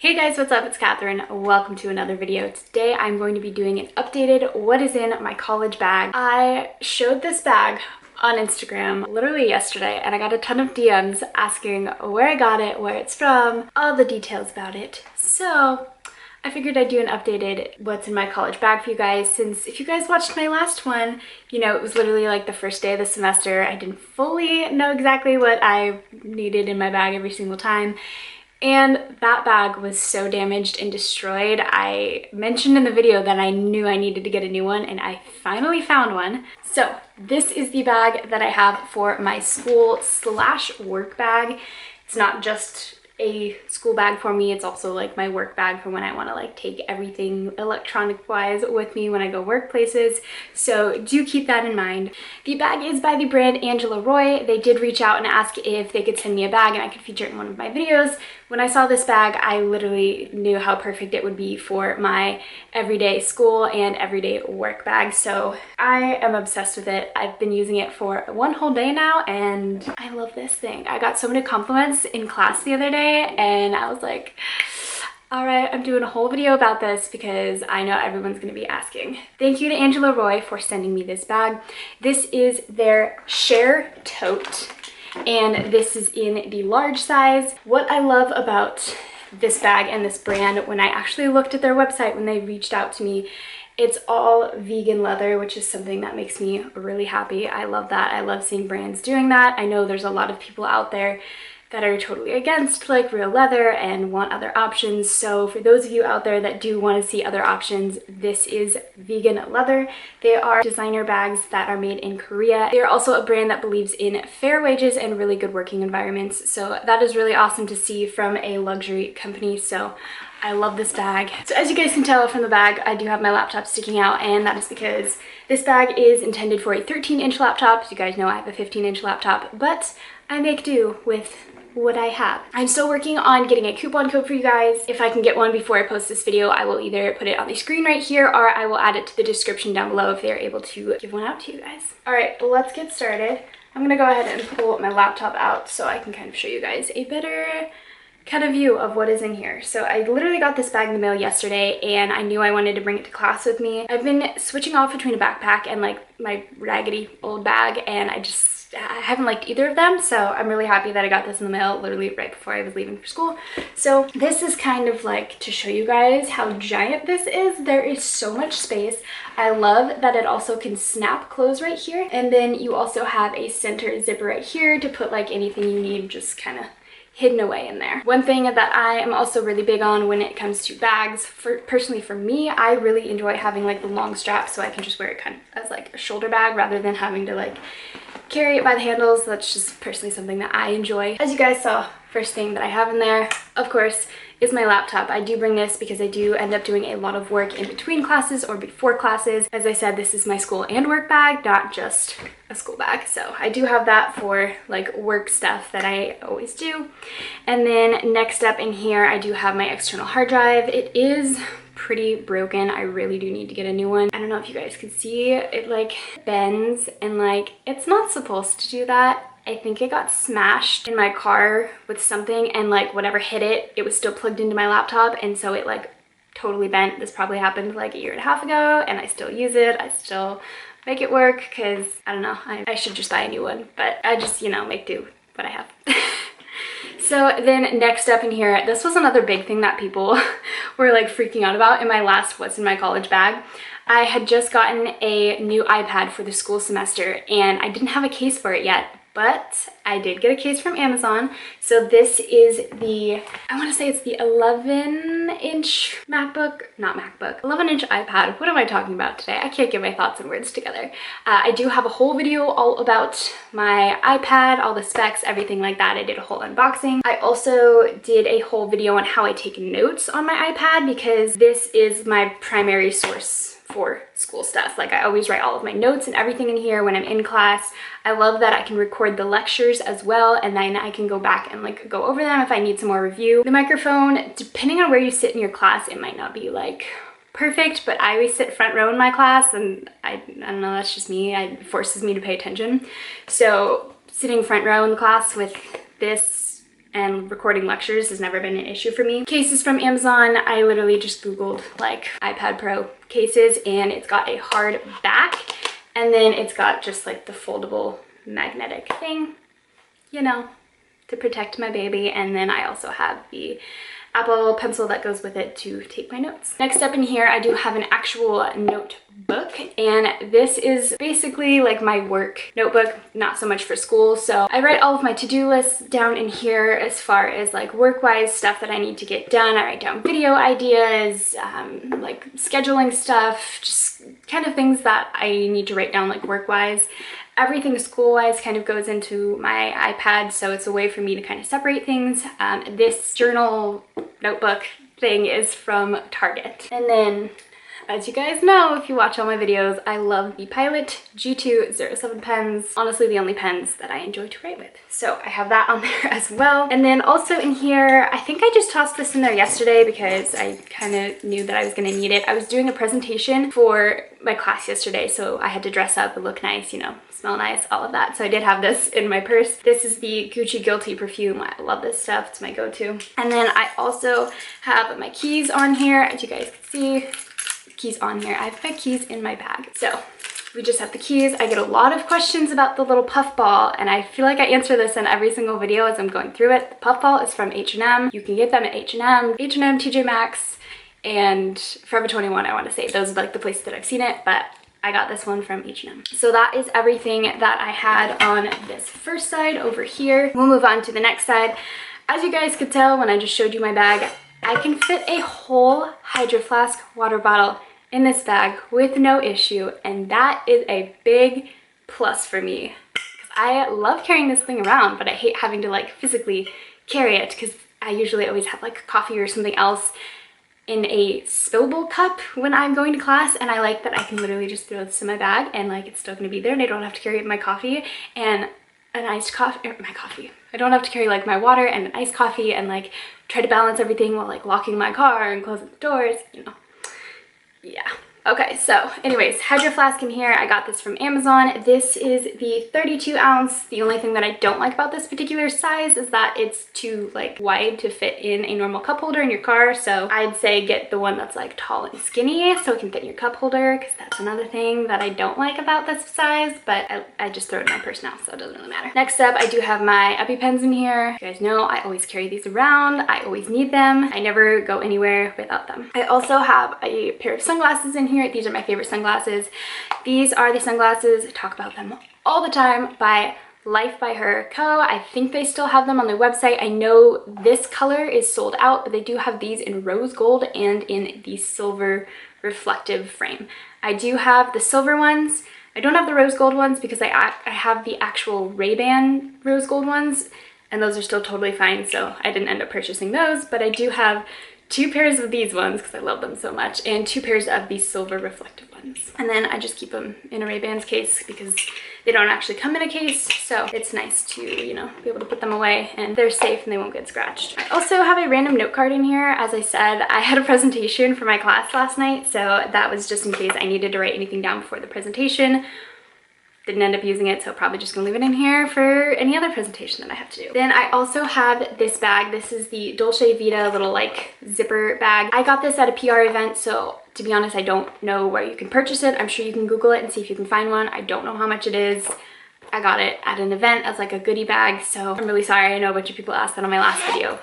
Hey guys, what's up? It's Catherine. Welcome to another video. Today I'm going to be doing an updated what is in my college bag. I showed this bag on Instagram literally yesterday and I got a ton of DMs asking where I got it, where it's from, all the details about it. So I figured I'd do an updated what's in my college bag for you guys, since if you guys watched my last one, you know, it was literally like the first day of the semester. I didn't fully know exactly what I needed in my bag every single time. And that bag was so damaged and destroyed. I mentioned in the video that I knew I needed to get a new one, and I finally found one. So this is the bag that I have for my school slash work bag. It's not just a school bag for me, it's also like my work bag for when I want to like take everything electronic wise with me when I go workplaces. So do keep that in mind. The bag is by the brand Angela Roy. They did reach out and ask if they could send me a bag and I could feature it in one of my videos. When I saw this bag, I literally knew how perfect it would be for my everyday school and everyday work bag. So I am obsessed with it. I've been using it for one whole day now and I love this thing. I got so many compliments in class the other day and I was like, all right, I'm doing a whole video about this because I know everyone's gonna be asking. Thank you to Angela Roy for sending me this bag. This is their Share Tote, and this is in the large size. What I love about this bag and this brand, when I actually looked at their website when they reached out to me, it's all vegan leather, which is something that makes me really happy. I love that. I love seeing brands doing that. I know there's a lot of people out there that are totally against like real leather and want other options. So for those of you out there that do want to see other options, this is vegan leather. They are designer bags that are made in Korea. They're also a brand that believes in fair wages and really good working environments. So that is really awesome to see from a luxury company. So I love this bag. So as you guys can tell from the bag, I do have my laptop sticking out, and that is because this bag is intended for a 13-inch laptop. As you guys know, I have a 15-inch laptop, but I make do with what I have. I'm still working on getting a coupon code for you guys. If I can get one before I post this video, I will either put it on the screen right here or I will add it to the description down below if they're able to give one out to you guys. All right, let's get started. I'm gonna go ahead and pull my laptop out so I can kind of show you guys a better kind of view of what is in here. So I literally got this bag in the mail yesterday and I knew I wanted to bring it to class with me. I've been switching off between a backpack and like my raggedy old bag, and I haven't liked either of them, so I'm really happy that I got this in the mail literally right before I was leaving for school. So this is kind of like to show you guys how giant this is. There is so much space. I love that it also can snap close right here, and then you also have a center zipper right here to put like anything you need just kind of hidden away in there. One thing that I am also really big on when it comes to bags, personally for me, I really enjoy having like the long strap so I can just wear it kind of as like a shoulder bag rather than having to like carry it by the handles. That's just personally something that I enjoy. As you guys saw, first thing that I have in there, of course, is my laptop. I do bring this because I do end up doing a lot of work in between classes or before classes. As I said, this is my school and work bag, not just a school bag. So I do have that for like work stuff that I always do. And then next up in here, I do have my external hard drive. It is pretty broken. I really do need to get a new one. I don't know if you guys can see it, like bends and like it's not supposed to do that. I think it got smashed in my car with something, and like whatever hit it, it was still plugged into my laptop, and so it like totally bent. This probably happened like a year and a half ago and I still use it. I still make it work because I don't know, I should just buy a new one, but I just, you know, make do with what I have. So then next up in here, this was another big thing that people were like freaking out about in my last what's in my college bag. I had just gotten a new iPad for the school semester and I didn't have a case for it yet, but I did get a case from Amazon. So this is the, I want to say it's the 11-inch MacBook, not MacBook, 11-inch iPad. What am I talking about today? I can't get my thoughts and words together. I do have a whole video all about my iPad, all the specs, everything like that. I did a whole unboxing. I also did a whole video on how I take notes on my iPad because this is my primary source for school stuff. Like I always write all of my notes and everything in here when I'm in class. I love that I can record the lectures as well, and then I can go back and like go over them if I need some more review. The microphone, depending on where you sit in your class, it might not be like perfect, but I always sit front row in my class, and I don't know, that's just me. It forces me to pay attention. So sitting front row in the class with this and recording lectures has never been an issue for me. Cases from Amazon, I literally just Googled like iPad Pro cases, and it's got a hard back, and then it's got just like the foldable magnetic thing, you know, to protect my baby. And then I also have the Apple pencil that goes with it to take my notes. Next up in here, I do have an actual notebook, and this is basically like my work notebook, not so much for school. So I write all of my to-do lists down in here as far as like work-wise stuff that I need to get done. I write down video ideas, like scheduling stuff, just kind of things that I need to write down like work-wise. Everything school-wise kind of goes into my iPad, so it's a way for me to kind of separate things. This journal notebook thing is from Target. And then, as you guys know, if you watch all my videos, I love the Pilot G207 pens. Honestly, the only pens that I enjoy to write with. So I have that on there as well. And then also in here, I think I just tossed this in there yesterday because I kind of knew that I was gonna need it. I was doing a presentation for my class yesterday, so I had to dress up and look nice, you know, smell nice, all of that. So I did have this in my purse. This is the Gucci Guilty perfume. I love this stuff. It's my go-to. And then I also have my keys on here, as you guys can see. Keys on here. I have my keys in my bag. So we just have the keys. I get a lot of questions about the little puff ball, and I feel like I answer this in every single video as I'm going through it. The puff ball is from H&M. You can get them at H&M, TJ Maxx, and Forever 21, I want to say. Those are like the places that I've seen it, but I got this one from H&M. So that is everything that I had on this first side over here. We'll move on to the next side. As you guys could tell when I just showed you my bag, I can fit a whole Hydro Flask water bottle in this bag with no issue, and that is a big plus for me. I love carrying this thing around, but I hate having to like physically carry it because I usually always have like coffee or something else in a spillable cup when I'm going to class, and I like that I can literally just throw this in my bag and like it's still gonna be there, and I don't have to carry my coffee and an iced coffee, I don't have to carry like my water and an iced coffee and like try to balance everything while like locking my car and closing the doors, you know. Yeah. Okay, so anyways, Hydro Flask in here. I got this from Amazon. This is the 32 ounce. The only thing that I don't like about this particular size is that it's too like wide to fit in a normal cup holder in your car. So I'd say get the one that's like tall and skinny so it can fit in your cup holder, because that's another thing that I don't like about this size, but I just throw it in my purse now, so it doesn't really matter. Next up, I do have my EpiPens in here. You guys know I always carry these around. I always need them. I never go anywhere without them. I also have a pair of sunglasses in here. These are my favorite sunglasses. These are the sunglasses, I talk about them all the time, by Life by Her Co. I think they still have them on their website. I know this color is sold out, but they do have these in rose gold and in the silver reflective frame. I do have the silver ones. I don't have the rose gold ones because I have the actual Ray-Ban rose gold ones, and those are still totally fine, so I didn't end up purchasing those, but I do have 2 pairs of these ones because I love them so much, and 2 pairs of these silver reflective ones. And then I just keep them in a Ray-Ban's case because they don't actually come in a case, so it's nice to, you know, be able to put them away and they're safe and they won't get scratched. I also have a random note card in here. As I said, I had a presentation for my class last night, so that was just in case I needed to write anything down before the presentation. Didn't end up using it, so probably just gonna leave it in here for any other presentation that I have to do. Then I also have this bag. This is the Dolce Vita little like zipper bag. I got this at a PR event, so to be honest, I don't know where you can purchase it. I'm sure you can Google it and see if you can find one. I don't know how much it is. I got it at an event as like a goodie bag, so I'm really sorry. I know a bunch of people asked that on my last video.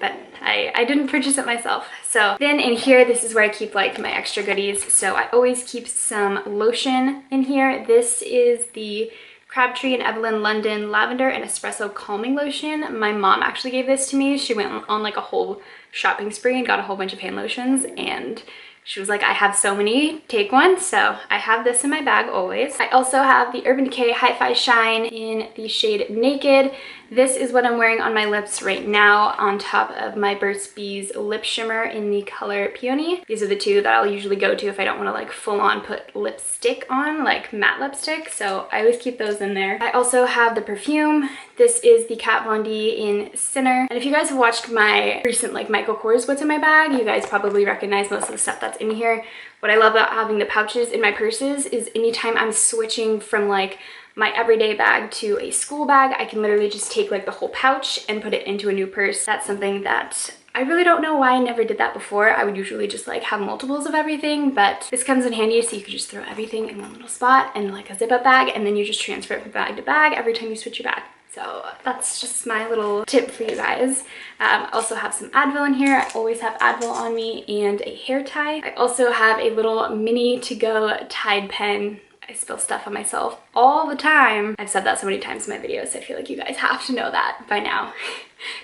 But I didn't purchase it myself. So then in here, this is where I keep like my extra goodies. So I always keep some lotion in here. This is the Crabtree and Evelyn London Lavender and Espresso Calming Lotion. My mom actually gave this to me. She went on like a whole shopping spree and got a whole bunch of hand lotions, and she was like, I have so many, take one. So I have this in my bag always. I also have the Urban Decay Hi-Fi Shine in the shade Naked. This is what I'm wearing on my lips right now on top of my Burt's Bees lip shimmer in the color Peony. These are the 2 that I'll usually go to if I don't want to like full on put lipstick on, like matte lipstick. So I always keep those in there. I also have the perfume. This is the Kat Von D in Sinner. And if you guys have watched my recent like Michael Kors What's in My Bag, you guys probably recognize most of the stuff that's in here. What I love about having the pouches in my purses is anytime I'm switching from like my everyday bag to a school bag, I can literally just take like the whole pouch and put it into a new purse. That's something that I really don't know why I never did that before. I would usually just like have multiples of everything, but this comes in handy, so you can just throw everything in one little spot and like a zip up bag, and then you just transfer it from bag to bag every time you switch your bag. So that's just my little tip for you guys. I also have some Advil in here. I always have Advil on me, and a hair tie. I also have a little mini to-go Tide pen. I spill stuff on myself all the time. I've said that so many times in my videos. I feel like you guys have to know that by now.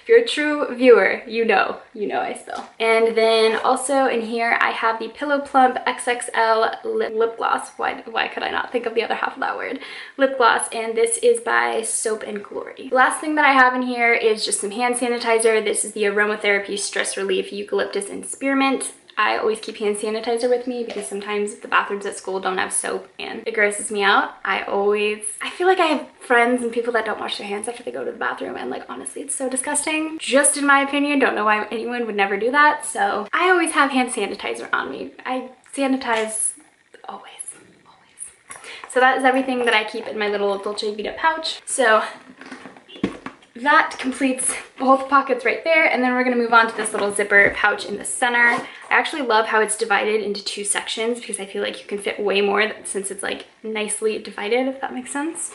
If you're a true viewer, you know I spill. And then also in here, I have the Pillow Plump XXL lip gloss. Why could I not think of the other half of that word? Lip gloss, and this is by Soap and Glory. The last thing that I have in here is just some hand sanitizer. This is the Aromatherapy Stress Relief Eucalyptus and Spearmint. I always keep hand sanitizer with me because sometimes the bathrooms at school don't have soap and it grosses me out. I feel like I have friends and people that don't wash their hands after they go to the bathroom, and like honestly it's so disgusting. Just in my opinion, don't know why anyone would never do that. So I always have hand sanitizer on me. I sanitize always. So that is everything that I keep in my little Dolce Vita pouch. So that completes both pockets right there, and then we're going to move on to this little zipper pouch in the center. I actually love how it's divided into two sections because I feel like you can fit way more since it's like nicely divided, if that makes sense.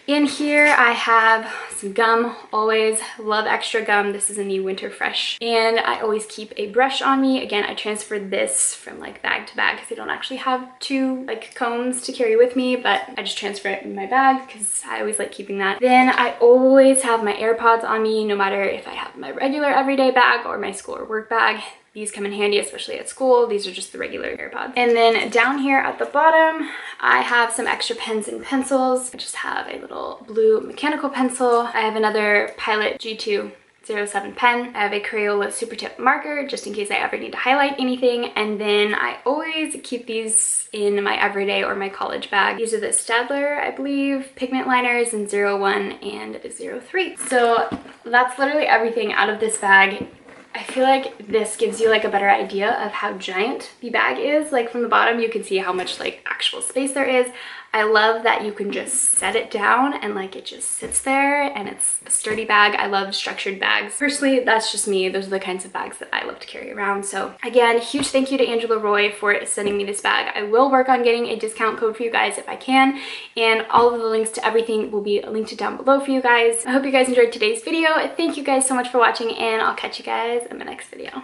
In here I have some gum. Always love extra gum. This is in the Winter Fresh, and I always keep a brush on me. Again, I transferred this from like bag to bag because I don't actually have two like combs to carry with me, but I just transfer it in my bag because I always like keeping that. Then I always have my AirPods on me, no matter if I have my regular everyday bag or my school or work bag. These come in handy, especially at school. These are just the regular AirPods. And then down here at the bottom, I have some extra pens and pencils. I just have a little blue mechanical pencil. I have another Pilot G207 pen. I have a Crayola Super Tip marker just in case I ever need to highlight anything. And then I always keep these in my everyday or my college bag. These are the Staedtler, I believe, pigment liners in 01 and 03. So that's literally everything out of this bag. I feel like this gives you like a better idea of how giant the bag is. Like from the bottom, you can see how much like actual space there is. I love that you can just set it down and like it just sits there, and it's a sturdy bag. I love structured bags. Personally, that's just me. Those are the kinds of bags that I love to carry around. So again, huge thank you to Angela Roy for sending me this bag. I will work on getting a discount code for you guys if I can, and all of the links to everything will be linked down below for you guys. I hope you guys enjoyed today's video. Thank you guys so much for watching, and I'll catch you guys in the next video.